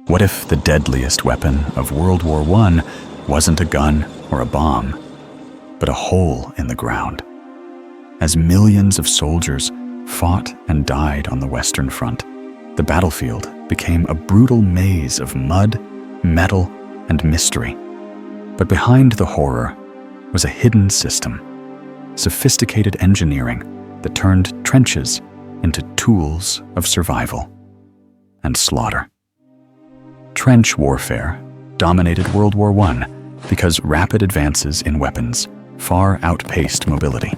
What if the deadliest weapon of World War I wasn't a gun or a bomb, but a hole in the ground? As millions of soldiers fought and died on the Western Front, the battlefield became a brutal maze of mud, metal, and mystery. But behind the horror was a hidden system, sophisticated engineering that turned trenches into tools of survival and slaughter. Trench warfare dominated World War I because rapid advances in weapons far outpaced mobility.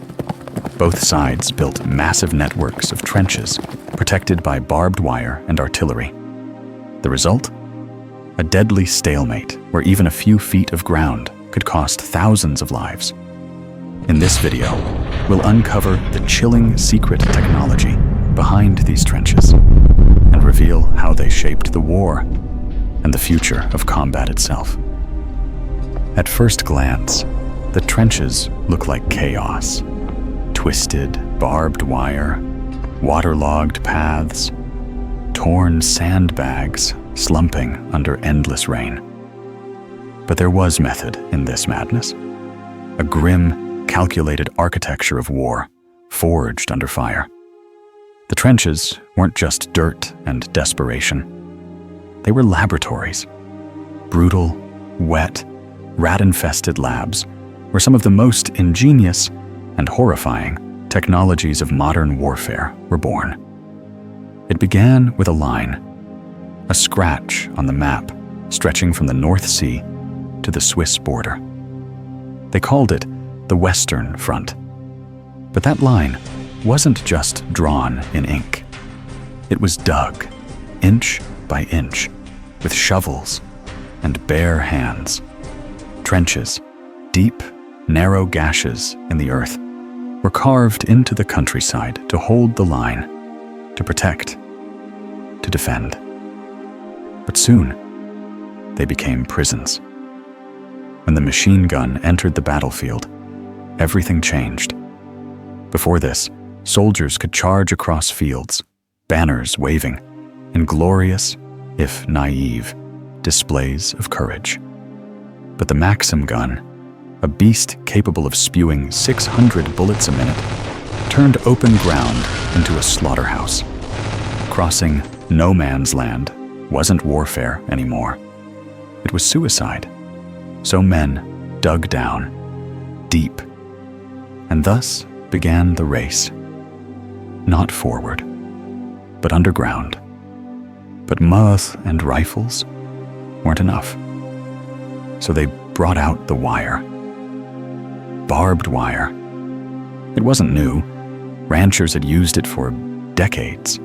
Both sides built massive networks of trenches protected by barbed wire and artillery. The result? A deadly stalemate where even a few feet of ground could cost thousands of lives. In this video, we'll uncover the chilling secret technology behind these trenches and reveal how they shaped the war and the future of combat itself. At first glance, the trenches look like chaos. Twisted, barbed wire, waterlogged paths, torn sandbags slumping under endless rain. But there was method in this madness. A grim, calculated architecture of war, forged under fire. The trenches weren't just dirt and desperation. They were laboratories. Brutal, wet, rat-infested labs were some of the most ingenious and horrifying technologies of modern warfare were born. It began with a line, a scratch on the map stretching from the North Sea to the Swiss border. They called it the Western Front. But that line wasn't just drawn in ink. It was dug, inch by inch, with shovels and bare hands. Trenches, deep, narrow gashes in the earth, were carved into the countryside to hold the line, to protect, to defend. But soon, they became prisons. When the machine gun entered the battlefield, everything changed. Before this, soldiers could charge across fields, banners waving, in glorious, if naive, displays of courage. But the Maxim gun, a beast capable of spewing 600 bullets a minute, turned open ground into a slaughterhouse. Crossing no man's land wasn't warfare anymore. It was suicide. So men dug down, deep, and thus began the race. Not forward, but underground. But muskets and rifles weren't enough. So they brought out the wire. Barbed wire. It wasn't new. Ranchers had used it for decades.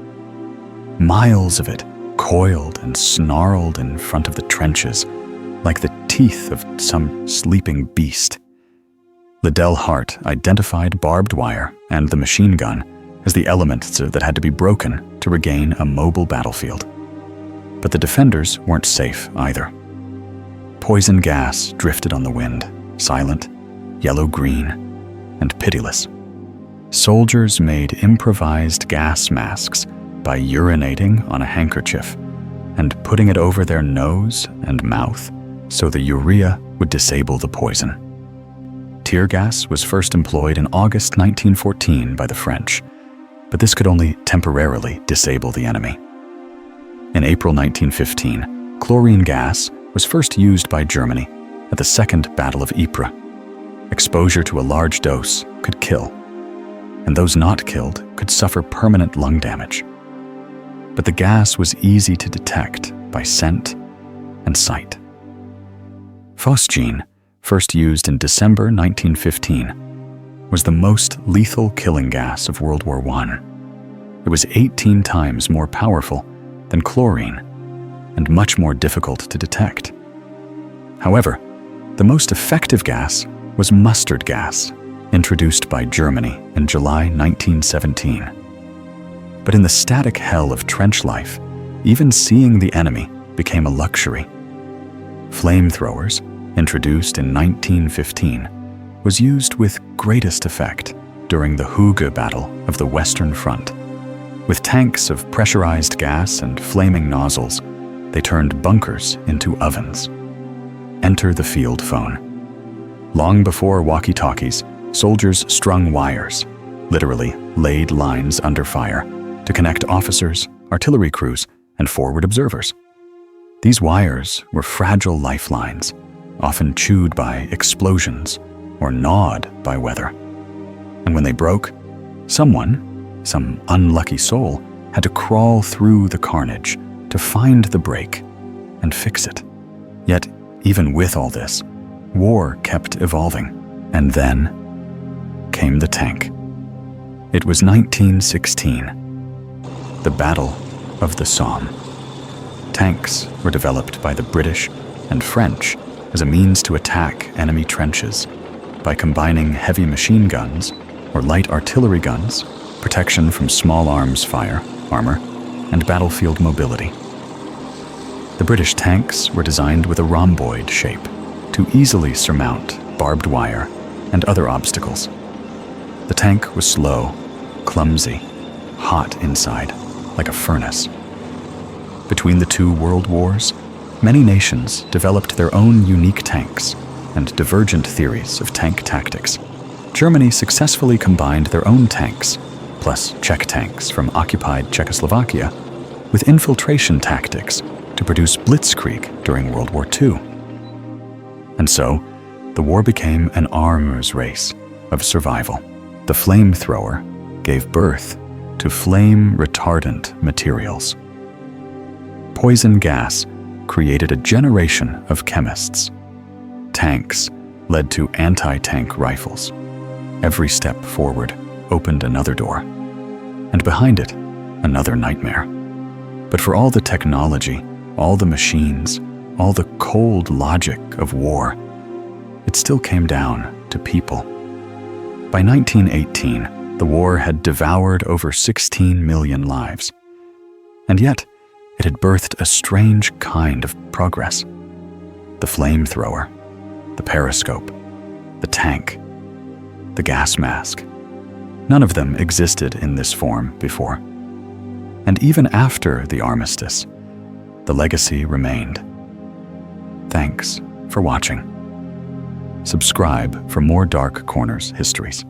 Miles of it coiled and snarled in front of the trenches, like the teeth of some sleeping beast. Liddell Hart identified barbed wire and the machine gun as the elements that had to be broken to regain a mobile battlefield. But the defenders weren't safe either. Poison gas drifted on the wind, silent, yellow-green, and pitiless. Soldiers made improvised gas masks by urinating on a handkerchief and putting it over their nose and mouth so the urea would disable the poison. Tear gas was first employed in August 1914 by the French, but this could only temporarily disable the enemy. In April 1915, chlorine gas was first used by Germany at the Second Battle of Ypres. Exposure to a large dose could kill, and those not killed could suffer permanent lung damage. But the gas was easy to detect by scent and sight. Phosgene, first used in December 1915, was the most lethal killing gas of World War I. It was 18 times more powerful than chlorine and much more difficult to detect. However, the most effective gas was mustard gas, introduced by Germany in July 1917. But in the static hell of trench life, even seeing the enemy became a luxury. Flamethrowers, introduced in 1915, was used with greatest effect during the Hooge Battle of the Western Front. With tanks of pressurized gas and flaming nozzles, They turned bunkers into ovens. Enter the field phone. Long before walkie-talkies, soldiers strung wires, literally laid lines under fire, to connect officers, artillery crews, and forward observers. These wires were fragile lifelines, often chewed by explosions or gnawed by weather. And when they broke, some unlucky soul, had to crawl through the carnage to find the break and fix it. Yet, even with all this, war kept evolving. And then came the tank. It was 1916, the Battle of the Somme. Tanks were developed by the British and French as a means to attack enemy trenches by combining heavy machine guns or light artillery guns, protection from small arms fire, armor, and battlefield mobility. The British tanks were designed with a rhomboid shape to easily surmount barbed wire and other obstacles. The tank was slow, clumsy, hot inside, like a furnace. Between the two world wars, many nations developed their own unique tanks and divergent theories of tank tactics. Germany successfully combined their own tanks, plus Czech tanks from occupied Czechoslovakia, with infiltration tactics to produce blitzkrieg during World War II. And so, the war became an arms race of survival. The flamethrower gave birth to flame-retardant materials. Poison gas created a generation of chemists. Tanks led to anti-tank rifles. Every step forward opened another door, and behind it, another nightmare. But for all the technology, all the machines, all the cold logic of war, it still came down to people. By 1918, the war had devoured over 16 million lives. And yet, it had birthed a strange kind of progress. The flamethrower, the periscope, the tank, the gas mask. None of them existed in this form before. And even after the armistice, the legacy remained. Thanks for watching. Subscribe for more Dark Corners histories.